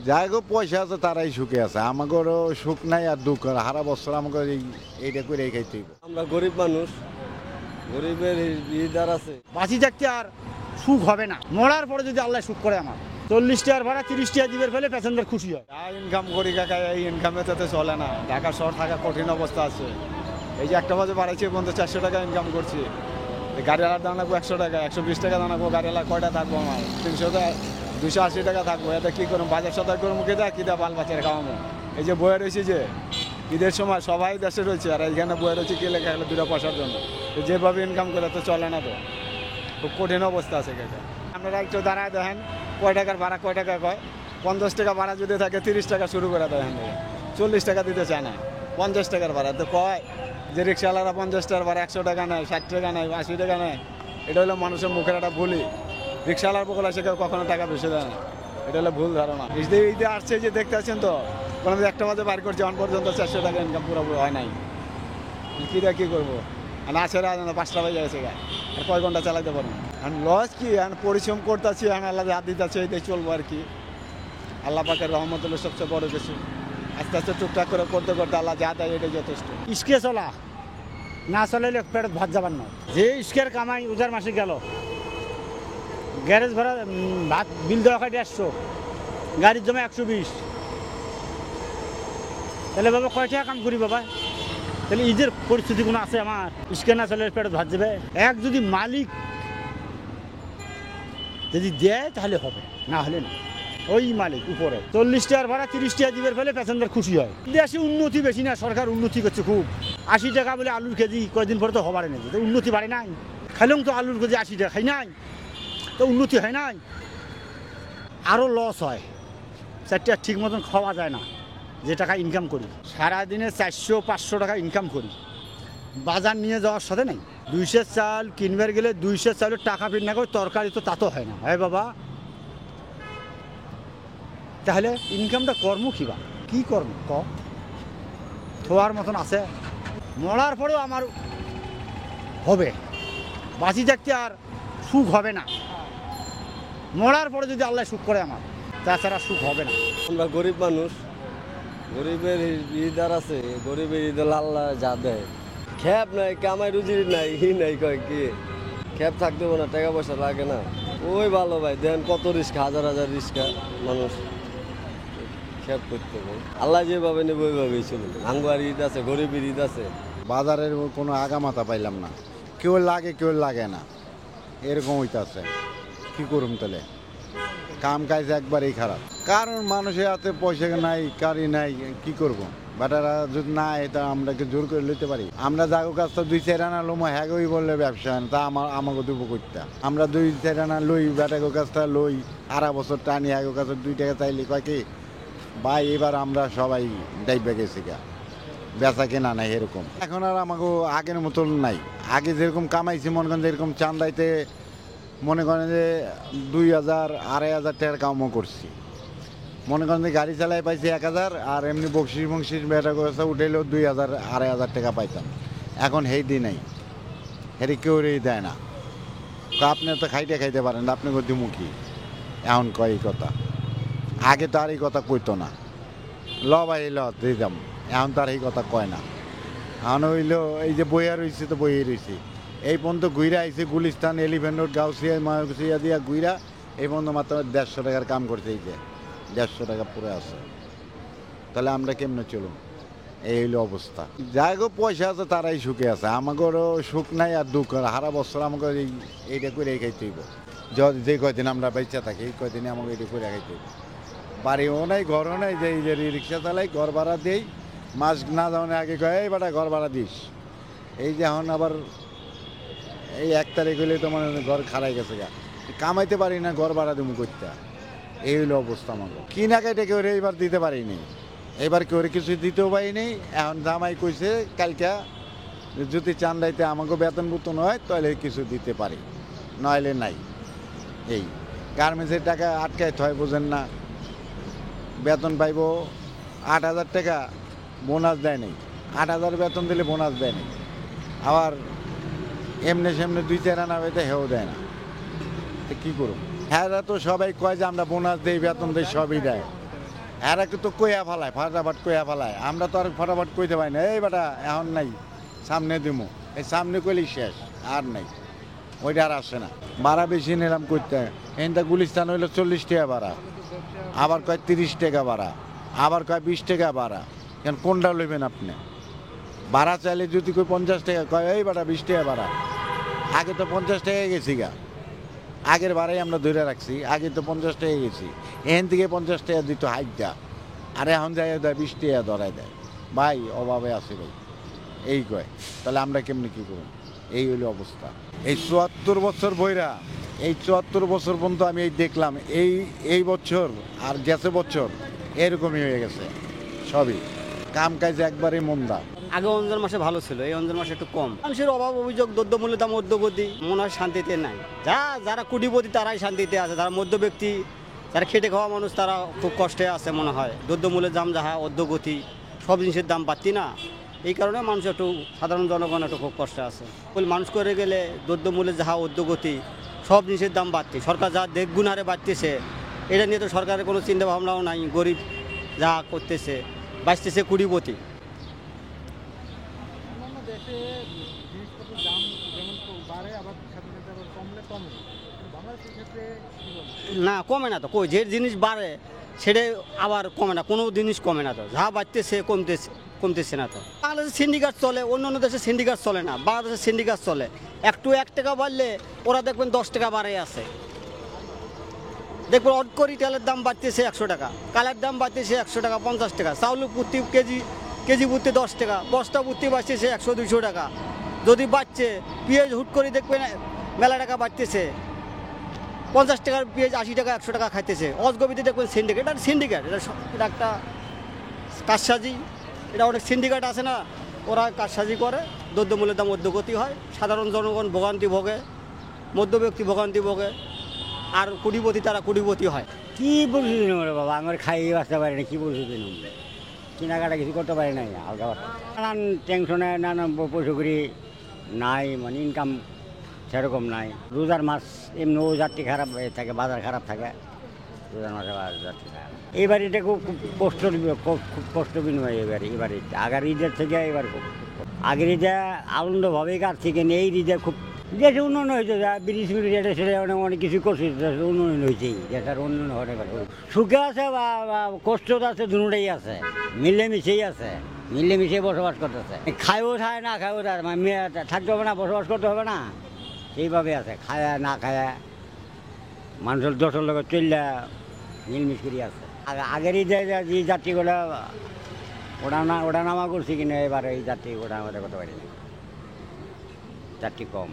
যাই গো পয়সা আছে তারাই সুখে আছে, আমাদেরও সুখ নাই আর দুঃখ আর সারা বছর আমাকে এইটা করে খাইতে হইব। আমরা গরিব মানুষ, গরিবের ইদার আছে। বাঁচি থাকতে আর সুখ হবে না, মরার পরে যদি আল্লাহ সুখ করে আমার 40 টাকার ভাড়া 30 টাকা দিবের ফেলে প্যাসেঞ্জার খুশি হয়। যা ইনকাম করি কাকা, এই ইনকামে তো চলে না। ঢাকা শহর থাকা কঠিন অবস্থা আছে। এই যে একটা বাজে বাড়াইছি পর্যন্ত 400 টাকা ইনকাম করছি। গাড়িওয়ালার দাম লাগবো 100 টাকা, 120 টাকা দাম লাগবো। গাড়িওয়ালা কয়টা থাকবো আমার? 280 টাকা থাকবো। এটা কী করবো? বাজার সদার করে মুখে দেয় কী দেয়, বাল বাচ্চারা খাওয়াবো। এই যে বয়ে রয়েছে যে ঈদের সময় সবাই দেশে রয়েছে, আর এইখানে বয়ে রয়েছে কি লেখা হলো 2 পয়সার জন্য। তো যেভাবে ইনকাম করে তো চলে না, তো খুব কঠিন অবস্থা আছে কাকা। আপনারা একটু দাঁড়ায় দেখেন কয় টাকার ভাড়া, কয় টাকা কয়। 50 টাকা ভাড়া যদি থাকে 30 টাকা শুরু করে দেয়, 40 টাকা দিতে চায় না। 50 টাকার ভাড়া তো কয় যে রিক্সাওয়ালারা 50 টাকার ভাড়া 100 টাকা নেয়, 60 টাকা নেয়, 80 টাকা নেয়। এটা হলো মানুষের মুখের একটা ভুলই। রিক্সাওয়ালার বকলা সে কেউ কখনো টাকা বেশি দেয় না, এটা হলো ভুল ধারণা। ঈদে আসছে যে দেখতে আছেন তো, কোনো একটা বাজে বার করছে অন পর্যন্ত 400 টাকা ইনকাম পুরোপুরি হয় নাই। কী করবো? আর না ছেড়ে 5টা বাজে গেছে গা, আর কয় ঘন্টা চালাতে পারবো? আর লস কি, আর পরিশ্রম করতেছি, আর আল্লাহ হাত দিতেছে, এটাই চলবো আর কি। আল্লাহ পাকের রহমত হলো সবচেয়ে বড় কিছু। আস্তে আস্তে টুকটাক করে করতে করতে আল্লাহ যা দেয় এটাই যথেষ্ট। ইস্কে চলা না চলাইলে পেট ভাত যাবার না। যে ইস্কের কামাই উজার মাসে গেল, গ্যারেজ ভাড়া ভাত বিল দেওয়া হয় 150, গাড়ির জমা 120। তাহলে বাবা কয় টাকা কাম করি বাবা? তাহলে ঈদের পরিস্থিতি কোনো আছে আমার? ইস্কে না চলে পেট ভাত যাবে। এক যদি মালিক যদি দেয় তাহলে হবে, না হলে না। ওই মালিক উপরে 40 টাকার ভাড়া 30 টাকা দিবের ফেলে প্যাসেঞ্জার খুশি হয়। দেশে উন্নতি বেশি না, সরকার উন্নতি করছে খুব। 80 টাকা বলে আলুর কেজি কয়েকদিন পরে তো হবারে নেই, তো উন্নতি বাড়ে নাই। খাইলাম তো আলুর কেজি 80 টাকা, খাই নাই তো উন্নতি হয় নাই, আরও লস হয়। 4 টাকা ঠিক মতন খাওয়া যায় না। যে টাকা ইনকাম করি সারাদিনে 400-500 টাকা ইনকাম করি, বাজার নিয়ে যাওয়ার সাথে নেই। 200 চাল কিনবার গেলে 200 চালের টাকা ফির না করে তরকারি তো তা তো হয় না। হ্যাঁ বাবা, তাহলে ইনকামটা কর্ম কিবা কি কর্ম ক থোয়ার মতন আছে? মরার পরেও আমার হবে, বাঁচি থাকতে আর সুখ হবে না। মরার পরে যদি আল্লাহ সুখ করে আমার, তাছাড়া সুখ হবে না। আমরা গরিব মানুষ, গরিবের ইদার আছে। গরিবের ঈদ আল্লাহ যা দেয়। খ্যাপ নাই, কামাই রুজি নাই, নাই কয় কি খ্যাপ থাকতে না, টাকা পয়সা লাগে না। ওই ভালো ভাই, দেন কত রিস্কা, হাজার হাজার রিস্কা মানুষ খ্যাপ করতে হবে। আল্লাহ যেভাবে নেবে ওইভাবেই চলবে। আঙ্গুয়ার ঈদ আছে, গরিবের ঈদ আছে। বাজারের কোনো আগামাথা পাইলাম না, কেউ লাগে কেউ লাগে না, এরকম হইতাছে। কি করুম তাহলে? কাম কাজ একবারেই খারাপ, কারণ মানুষের হাতে পয়সা নাই, কারি নাই, কি করব? বেটারা যদি না এটা আমরা কি জোর করে লইতে পারি? আমরা যাগো কাজটা 2-4 আনা লোমো হ্যাগোই বললে ব্যবসা, তা আমাকে দেবো করতে। আমরা 2-4 আনা লই, বেটাগো কাজটা লই, 2.5 বছর টানি, হ্যাগো কাছে 2 টাকা চাইলে কয় কি ভাই এবার আমরা সবাই ডাইবে গেছি গা, বেচা কেনা নাই এরকম। এখন আর আমাকে আগের মতন নাই। আগে যেরকম কামাইছি মনে করেন, যেরকম চান্দাইতে মনে করেন যে 2,000-2,500 টাকার কামও করছি। মনে করেন যে গাড়ি চালাই পাইছি 1,000, আর এমনি বকশিস বেটা করে উঠেলেও 2,000-2,500 টাকা পাইতাম। এখন হেই দিই নাই, হেরি কেউ দেয় না। আপনি তো খাইতে পারেন, আপনি দিমুখী এখন কয় এই কথা। আগে তো আর এই কথা কইতো না, ভাই দিতাম। এখন তার এই কথা কয় না। এখন হইল এই যে বইয়া রয়েছে তো বইয়ে রয়েছে, এই পর্যন্ত ঘুইরা আইছে গুলিস্তান, এলিফ্যান্ট রোড, গাউসিয়া, মাগুসিয়া দিয়া ঘুইরা এই পর্যন্ত মাত্র 150 টাকার কাম করছে। এই যে 150 টাকা পুরো আছে, তাহলে আমরা কেমনে চলুন? এই হইলো অবস্থা। যাই গো পয়সা আছে তারাই সুখে আছে, আমাদেরও সুখ নাই আর দুঃখ আর সারা বছর আমাকে এইটা করে খাইতে হইব। যে কয়দিন আমরা বেঁচে থাকি এই কয়দিনে আমাকে এটা করে খাইতে হইব। বাড়িও নাই, ঘরও নাই, যে এই যে রিক্সা চালাই, ঘর ভাড়া দেই। মাস না যাওয়ার আগে কয় এই বেটা ঘর ভাড়া দিস। এই যে এখন আবার এই 1 তারিখ হইলে তো মানে ঘর খারাই গেছে গা, কামাইতে পারি না, ঘর ভাড়া দেবো করতে। এই হইলো অবস্থা আমাকে। কিনা কাইটে কেউ এইবার দিতে পারিনি, এবার কেউ কিছু দিতেও পারিনি। এখন জামাই কইছে কালকে যদি চান্দাইতে আমাকে বেতন বুতন হয় তাহলে কিছু দিতে পারি, নইলে নাই। এই গার্মেন্টসের টাকা আটকাইতে হয়, বোঝেন না? বেতন পাইব 8,000 টাকা, বোনাস দেয় নেই। 8,000 বেতন দিলে বোনাস দেয় নেই। আবার এমনি সেমনি 2-4 আনা পেতে হেও দেয় না। তো কী করুন? হ্যাঁ তো সবাই কয় যে আমরা বোনাস দিই, বেতন দিই, সবই দেয়। এরা তো কইয়া ফেলায়, ফটাফট কইয়া ফেলায়। আমরা তো আর ফটাফট কইতে পারি না, এই বেটা এখন নাই, সামনে দিমু, এই সামনে কইলেই শেষ, আর নাই, ওইটা আর আসে না। ভাড়া বেশি নিলাম করতে, এখানটা গুলিস্তান হইলো 40 টাকা ভাড়া, আবার কয় 30 টাকা ভাড়া, আবার কয় 20 টাকা ভাড়া। এখন কোনটা লইবেন আপনি? ভাড়া চাইলে যদি কই 50 টাকা, কয় এই বেটা 20 টাকা ভাড়া। আগে তো 50 টাকা গেছি গা, আগের বারেই আমরা ধরে রাখছি, আগে তো 50 টাকা গেছি, এখান থেকে 50 টাকা দিত হাইটটা, আর এখন যাই দেয় 20 টাকা ধরাই দেয়। ভাই অভাবে আছে ভাই, এই কয়, তাহলে আমরা কেমনি কী করব? এই হইল অবস্থা। এই 74 বছর বইরা, এই 74 বছর পর্যন্ত আমি এই দেখলাম, এই বছর আর গেছে বছর এরকমই হয়ে গেছে সবই, কাম কাজ একবারেই মন্দা। আগে রমজান মাসে ভালো ছিল, এই রমজান মাসে একটু কম। মানুষের অভাব, অভিযোগ, দ্রব্যমূল্যের দাম ঊর্ধ্বগতি, মনে হয় শান্তিতে নাই। যারা কোটিপতি তারাই শান্তিতে আছে, যারা মধ্যব্যক্তি, যারা খেটে খাওয়া মানুষ তারা খুব কষ্টে আছে মনে হয়। দ্রব্যমূল্যের দাম যাহা ঊর্ধ্বগতি, সব জিনিসের দাম বাড়তি না, এই কারণে মানুষ একটু, সাধারণ জনগণ একটু খুব কষ্টে আছে। মানুষ করে গেলে দ্রব্যমূল্যের যাহা ঊর্ধ্বগতি, সব জিনিসের দাম বাড়তি, সরকার যা দেখগুণ হারে বাড়তেছে, এটা নিয়ে তো সরকারের কোনো চিন্তা ভাবনাও নাই। গরিব যা করতেছে, বাঁচতেছে কোটিপতি। না কমে না তো, কই যে জিনিস বাড়ে সেটা আবার কমে না, কোনো জিনিস কমে না তো, যা বাড়তেছে কমতেছে না তো। বাংলাদেশের সিন্ডিকেট চলে, অন্য দেশের সিন্ডিকেট চলে না, বাংলাদেশের সিন্ডিকেট চলে। একটু 1 টাকা বাড়লে ওরা দেখবেন 10 টাকা বাড়ে আছে। দেখবেন অড করি তেলের দাম বাড়তেছে 100 টাকা, কালের দাম বাড়তেছে 100 টাকা, 50 টাকা, চাউল প্রতি কেজি প্রতি 10 টাকা, বস্তা প্রতি বাড়তেছে 100-200 টাকা। যদি বাড়ছে পেঁয়াজ হুট করে দেখবেন মেলা টাকা বাড়তেছে, 50 টাকার পেঁয়াজ 80 টাকা 100 টাকা খাইতেছে। অজগবিতে দেখবেন সিন্ডিকেট, এটা সিন্ডিকেট, এটা একটা কারসাজি, এটা অনেক সিন্ডিকেট আছে না, ওরা কারসাজি করে, দ্রব্যমূল্যের দাম ঊর্ধ্বগতি হয়, সাধারণ জনগণ ভোগান্তি ভোগে, মধ্যব্যক্তি ভোগান্তি ভোগে, আর কোটিপতি তারা কোটিপতি হয়। কি বলছি রে বাবা, আমার খাইয়ে বাঁচতে পারি না, কি বলছি দিন কেনাকাটা কিছু করতে পারি নাই, আলগা নানান টেনশনে নানান পয়সা করি নাই, মানে ইনকাম সেরকম নাই। রোজার মাস এমনিও যাত্রী খারাপ থাকে, বাজার খারাপ থাকে, রোজার মাসে যাত্রী খারাপ। এবার এটা খুব খুব কষ্ট বিনিময় এবার আগের ঈদের থেকে এবার খুব, আগের ঈদে আনন্দভাবেই কাটছে, কিন্তু এই ঈদে খুব দেশে উন্নয়ন হয়েছে, ব্রিটিশ এটা সেটা অনেক কিছু করছে, উন্নয়ন হয়েছেই, দেশের উন্নয়ন অনেক সুখে আছে বা কষ্ট আছে, দুটাই আছে, মিলেমিশেই আছে, মিলেমিশে বসবাস করতেছে। খায়ও খায় না খায়ও থাকতে হবে না, বসবাস করতে হবে না, সেইভাবে আছে, খায় না খায় মানুষের দশের লোক চললে মিলমিশ করি আছে। আগের ঈদে যে যাত্রীগুলো ওটা নামা করছি, কিনা এবার এই যাত্রী ওটা আমাদের করতে পারি না, যাত্রী কম।